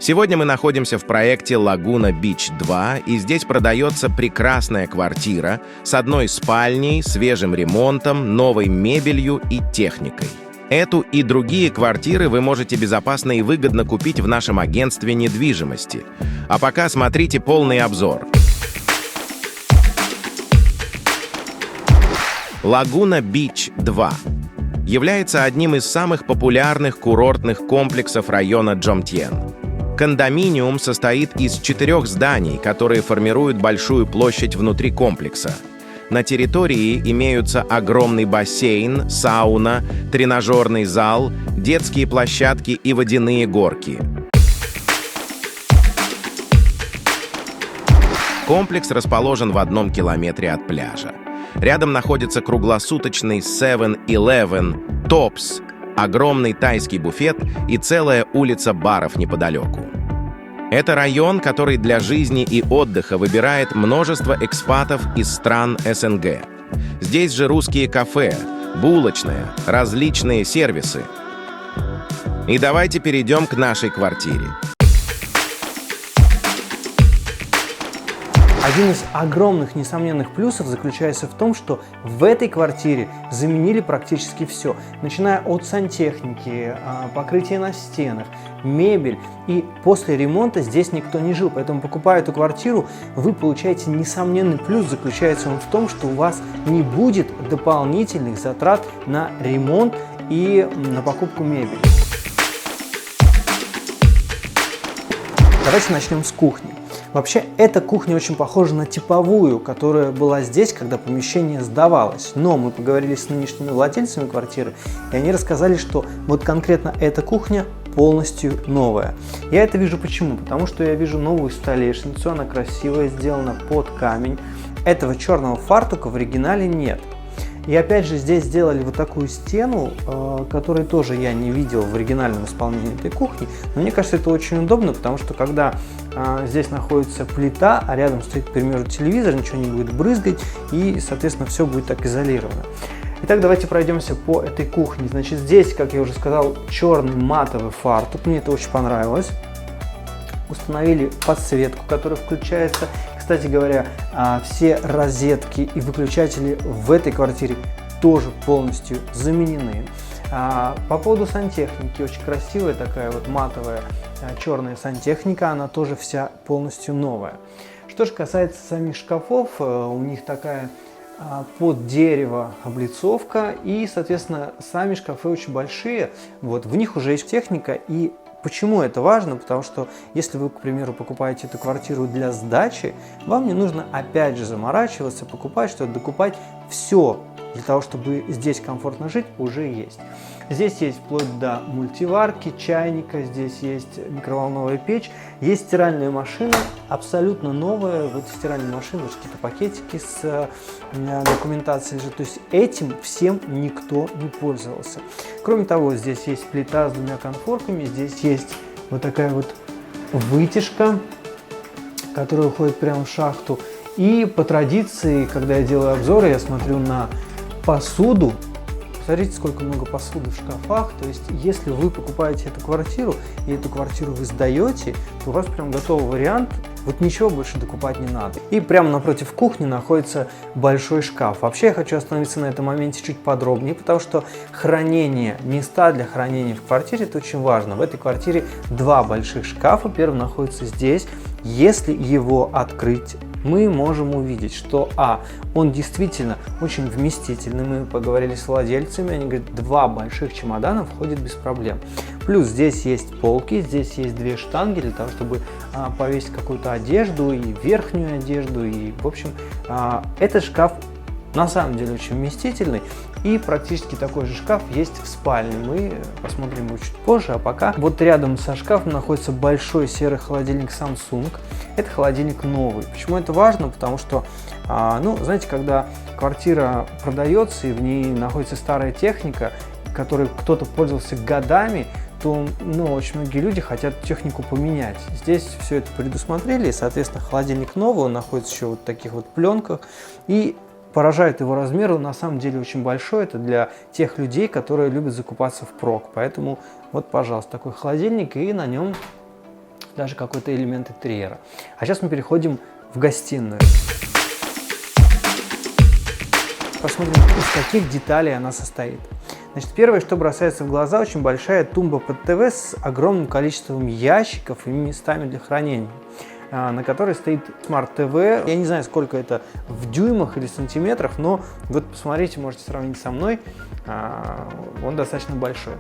Сегодня мы находимся в проекте Лагуна Бич 2, и здесь продается прекрасная квартира с одной спальней, свежим ремонтом, новой мебелью и техникой. Эту и другие квартиры вы можете безопасно и выгодно купить в нашем агентстве недвижимости. А пока смотрите полный обзор. Лагуна Бич 2 является одним из самых популярных курортных комплексов района Джомтьен. Кондоминиум состоит из 4 зданий, которые формируют большую площадь внутри комплекса. На территории имеются огромный бассейн, сауна, тренажерный зал, детские площадки и водяные горки. Комплекс расположен в 1 километре от пляжа. Рядом находится круглосуточный 7-Eleven, Tops, огромный тайский буфет и целая улица баров неподалеку. Это район, который для жизни и отдыха выбирает множество экспатов из стран СНГ. Здесь же русские кафе, булочная, различные сервисы. И давайте перейдем к нашей квартире. Один из огромных несомненных плюсов заключается в том, что в этой квартире заменили практически все, начиная от сантехники, покрытия на стенах, мебель. И после ремонта здесь никто не жил, поэтому, покупая эту квартиру, вы получаете несомненный плюс. Заключается он в том, что у вас не будет дополнительных затрат на ремонт и на покупку мебели. Давайте начнем с кухни. Вообще, эта кухня очень похожа на типовую, которая была здесь, когда помещение сдавалось. Но мы поговорили с нынешними владельцами квартиры, и они рассказали, что вот конкретно эта кухня полностью новая. Я это вижу почему? Потому что я вижу новую столешницу, она красивая, сделана под камень. Этого черного фартука в оригинале нет. И опять же здесь сделали вот такую стену, которую тоже я не видел в оригинальном исполнении этой кухни. Но мне кажется, это очень удобно, потому что когда здесь находится плита, а рядом стоит, к примеру, телевизор, ничего не будет брызгать, и, соответственно, все будет так изолировано. Итак, давайте пройдемся по этой кухне. Значит, здесь, как я уже сказал, черный матовый фартук. Мне это очень понравилось. Установили подсветку, которая включается. Кстати говоря, все розетки и выключатели в этой квартире тоже полностью заменены. По поводу сантехники, очень красивая такая вот матовая черная сантехника, она тоже вся полностью новая. Что же касается самих шкафов, у них такая под дерево облицовка, и, соответственно, сами шкафы очень большие, вот, в них уже есть техника. И почему это важно? Потому что если вы, к примеру, покупаете эту квартиру для сдачи, вам не нужно опять же заморачиваться, покупать что-то, докупать. Все для того, чтобы здесь комфортно жить, уже есть. Здесь есть вплоть до мультиварки, чайника, здесь есть микроволновая печь, есть стиральная машина, абсолютно новая. В этой стиральной машине какие-то пакетики с документацией. То есть этим всем никто не пользовался. Кроме того, здесь есть плита с 2 конфорками, здесь есть вот такая вот вытяжка, которая уходит прямо в шахту. И по традиции, когда я делаю обзоры, я смотрю на посуду. Смотрите, сколько много посуды в шкафах. То есть, если вы покупаете эту квартиру, и эту квартиру вы сдаете, то у вас прям готовый вариант. Вот ничего больше докупать не надо. И прямо напротив кухни находится большой шкаф. Вообще, я хочу остановиться на этом моменте чуть подробнее, потому что хранение, места для хранения в квартире – это очень важно. В этой квартире 2 больших шкафа. Первый находится здесь. Если его открыть, мы можем увидеть, что он действительно очень вместительный. Мы поговорили с владельцами, они говорят, 2 больших чемодана входит без проблем. Плюс здесь есть полки, здесь есть 2 штанги для того, чтобы повесить какую-то одежду, и верхнюю одежду, и, в общем, этот шкаф на самом деле очень вместительный. И практически такой же шкаф есть в спальне. Мы посмотрим его чуть позже, а пока вот рядом со шкафом находится большой серый холодильник Samsung. Это холодильник новый. Почему это важно? Потому что, знаете, когда квартира продается и в ней находится старая техника, которой кто-то пользовался годами, то очень многие люди хотят технику поменять. Здесь все это предусмотрели, и, соответственно, холодильник новый, он находится еще вот в таких вот пленках, и поражает его размер, он на самом деле очень большой. Это для тех людей, которые любят закупаться впрок. Поэтому вот, пожалуйста, такой холодильник, и на нем даже какой-то элемент интерьера. А сейчас мы переходим в гостиную. Посмотрим, из каких деталей она состоит. Значит, первое, что бросается в глаза, очень большая тумба под ТВ с огромным количеством ящиков и местами для хранения, на которой стоит Smart TV. Я не знаю, сколько это в дюймах или сантиметрах, но вот посмотрите, можете сравнить со мной, он достаточно большой.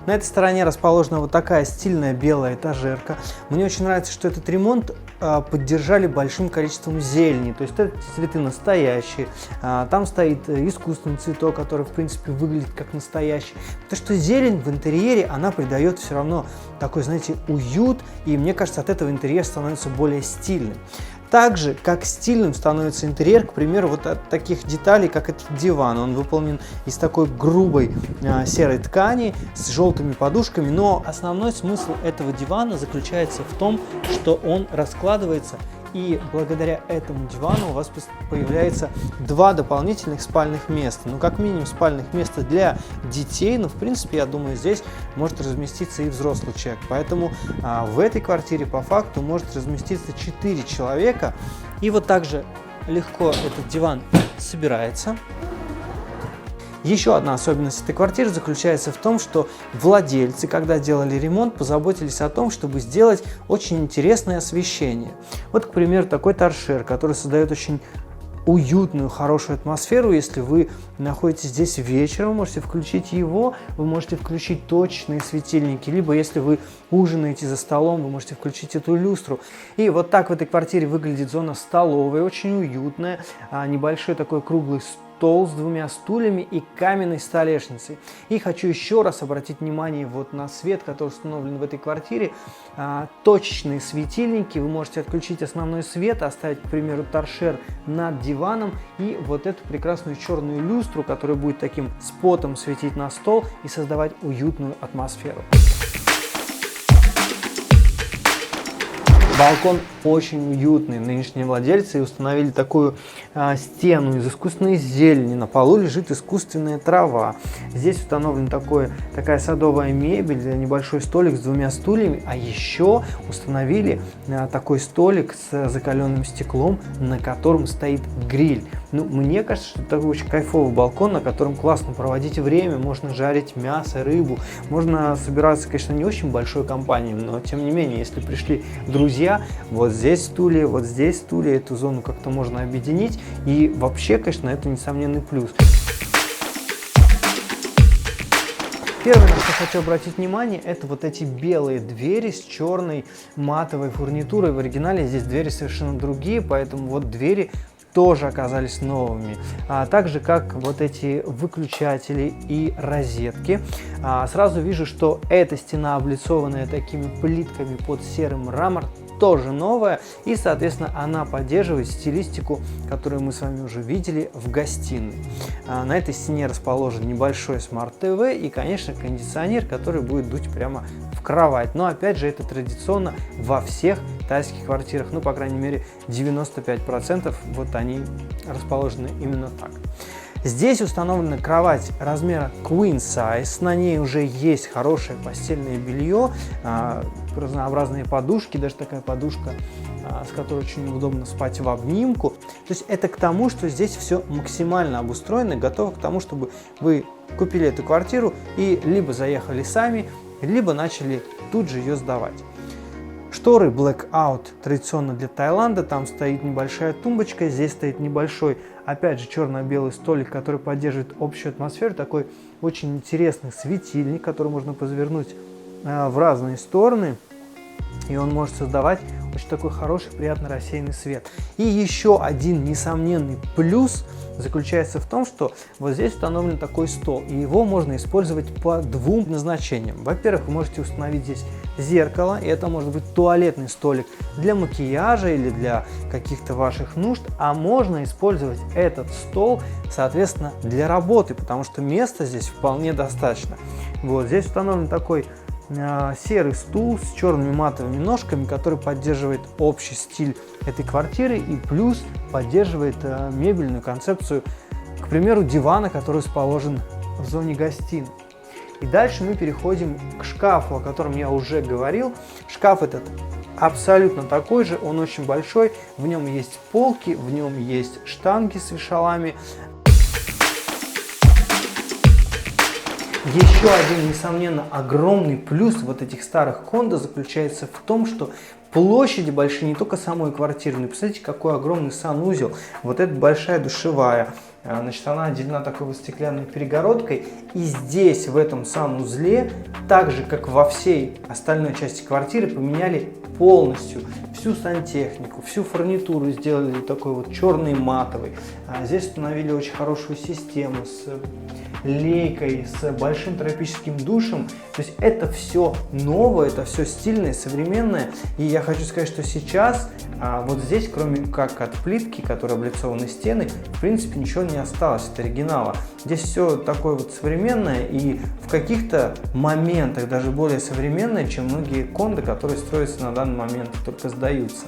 На этой стороне расположена вот такая стильная белая этажерка. Мне очень нравится, что этот ремонт поддержали большим количеством зелени, то есть эти цветы настоящие. Там стоит искусственный цветок, который в принципе выглядит как настоящий. Потому что зелень в интерьере, она придает все равно такой, знаете, уют, и мне кажется, от этого интерьер становится более стильным. Так же, как стильным становится интерьер, к примеру, вот от таких деталей, как этот диван. Он выполнен из такой грубой серой ткани с желтыми подушками, но основной смысл этого дивана заключается в том, что он раскладывается, и благодаря этому дивану у вас появляется 2 дополнительных спальных места. Ну, как минимум спальных места для детей, но в принципе, я думаю, здесь может разместиться и взрослый человек. Поэтому в этой квартире по факту может разместиться 4 человека. И вот так же легко этот диван собирается. Еще одна особенность этой квартиры заключается в том, что владельцы, когда делали ремонт, позаботились о том, чтобы сделать очень интересное освещение. Вот, к примеру, такой торшер, который создает очень уютную, хорошую атмосферу. Если вы находитесь здесь вечером, вы можете включить его, вы можете включить точечные светильники, либо если вы ужинаете за столом, вы можете включить эту люстру. И вот так в этой квартире выглядит зона столовой, очень уютная, небольшой такой круглый стол с 2 стульями и каменной столешницей. И хочу еще раз обратить внимание вот на свет, который установлен в этой квартире. Точечные светильники. Вы можете отключить основной свет, оставить, к примеру, торшер над диваном и вот эту прекрасную черную люстру, которая будет таким спотом светить на стол и создавать уютную атмосферу. Балкон очень уютный. Нынешние владельцы установили такую стену из искусственной зелени. На полу лежит искусственная трава. Здесь установлена такая садовая мебель, небольшой столик с 2 стульями. А еще установили такой столик с закаленным стеклом, на котором стоит гриль. Ну, мне кажется, что это очень кайфовый балкон, на котором классно проводить время. Можно жарить мясо, рыбу. Можно собираться, конечно, не очень большой компанией, но тем не менее, если пришли друзья, вот здесь стулья, эту зону как-то можно объединить. И вообще, конечно, это несомненный плюс. Первое, на что хочу обратить внимание, это вот эти белые двери с черной матовой фурнитурой. В оригинале здесь двери совершенно другие, поэтому вот двери тоже оказались новыми. Так же, как вот эти выключатели и розетки. Сразу вижу, что эта стена, облицованная такими плитками под серым мрамор, тоже новая, и, соответственно, она поддерживает стилистику, которую мы с вами уже видели в гостиной. На этой стене расположен небольшой Smart TV и, конечно, кондиционер, который будет дуть прямо в кровать. Но, опять же, это традиционно во всех тайских квартирах, ну, по крайней мере, 95% вот они расположены именно так. Здесь установлена кровать размера Queen Size, на ней уже есть хорошее постельное белье, разнообразные подушки, даже такая подушка, с которой очень удобно спать в обнимку. То есть это к тому, что здесь все максимально обустроено, готово к тому, чтобы вы купили эту квартиру и либо заехали сами, либо начали тут же ее сдавать. Шторы Blackout традиционно для Таиланда, там стоит небольшая тумбочка, здесь стоит небольшой, опять же, черно-белый столик, который поддерживает общую атмосферу, такой очень интересный светильник, который можно развернуть в разные стороны, и он может создавать очень такой хороший, приятно рассеянный свет. И еще один несомненный плюс заключается в том, что вот здесь установлен такой стол, и его можно использовать по 2 назначениям. Во-первых, вы можете установить здесь зеркало, и это может быть туалетный столик для макияжа или для каких-то ваших нужд, а можно использовать этот стол, соответственно, для работы, потому что места здесь вполне достаточно. Вот здесь установлен такой серый стул с черными матовыми ножками, который поддерживает общий стиль этой квартиры и плюс поддерживает мебельную концепцию, к примеру, дивана, который расположен в зоне гостиной. И дальше мы переходим к шкафу, о котором я уже говорил. Шкаф этот абсолютно такой же, он очень большой, в нем есть полки, в нем есть штанги с вешалами. Еще один, несомненно, огромный плюс вот этих старых кондо заключается в том, что площади большие не только самой квартиры, но посмотрите, какой огромный санузел. Вот эта большая душевая, значит, она отделена такой вот стеклянной перегородкой. И здесь, в этом санузле, так же, как во всей остальной части квартиры, поменяли полностью всю сантехнику, всю фурнитуру сделали такой вот черный матовый. Здесь установили очень хорошую систему с лейкой, с большим тропическим душем. То есть это все новое, это все стильное, современное. И я хочу сказать, что сейчас вот здесь, кроме как от плитки, которой облицованы стены, в принципе ничего не осталось от оригинала. Здесь все такое вот современное и в каких-то моментах даже более современное, чем многие кондо, которые строятся на данный момент и только сдаются.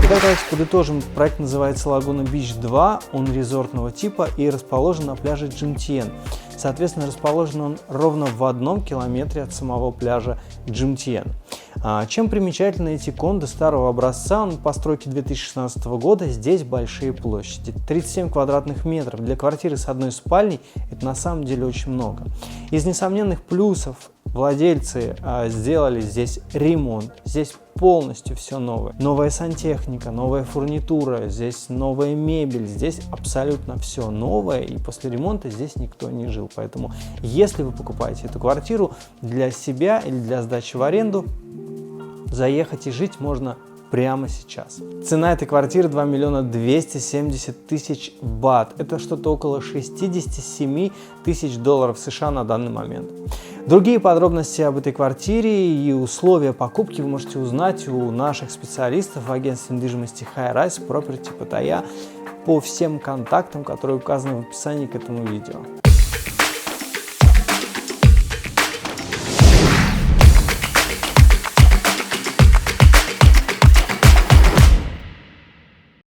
Итак, давайте подытожим. Проект называется Лагуна Бич 2, он резортного типа и расположен на пляже Джимтиен. Соответственно, расположен он ровно в 1 километре от самого пляжа Джимтиен. Чем примечательны эти кондо старого образца? Он постройки 2016 года, здесь большие площади. 37 квадратных метров для квартиры с одной спальней – это на самом деле очень много. Из несомненных плюсов владельцы сделали здесь ремонт, здесь полностью все новое. Новая сантехника, новая фурнитура, здесь новая мебель, здесь абсолютно все новое, и после ремонта здесь никто не жил. Поэтому, если вы покупаете эту квартиру для себя или для сдачи в аренду, заехать и жить можно прямо сейчас. Цена этой квартиры 2 миллиона 270 тысяч бат. Это что-то около 67 тысяч долларов США на данный момент. Другие подробности об этой квартире и условия покупки вы можете узнать у наших специалистов в агентстве недвижимости High Rise Property Pattaya по всем контактам, которые указаны в описании к этому видео.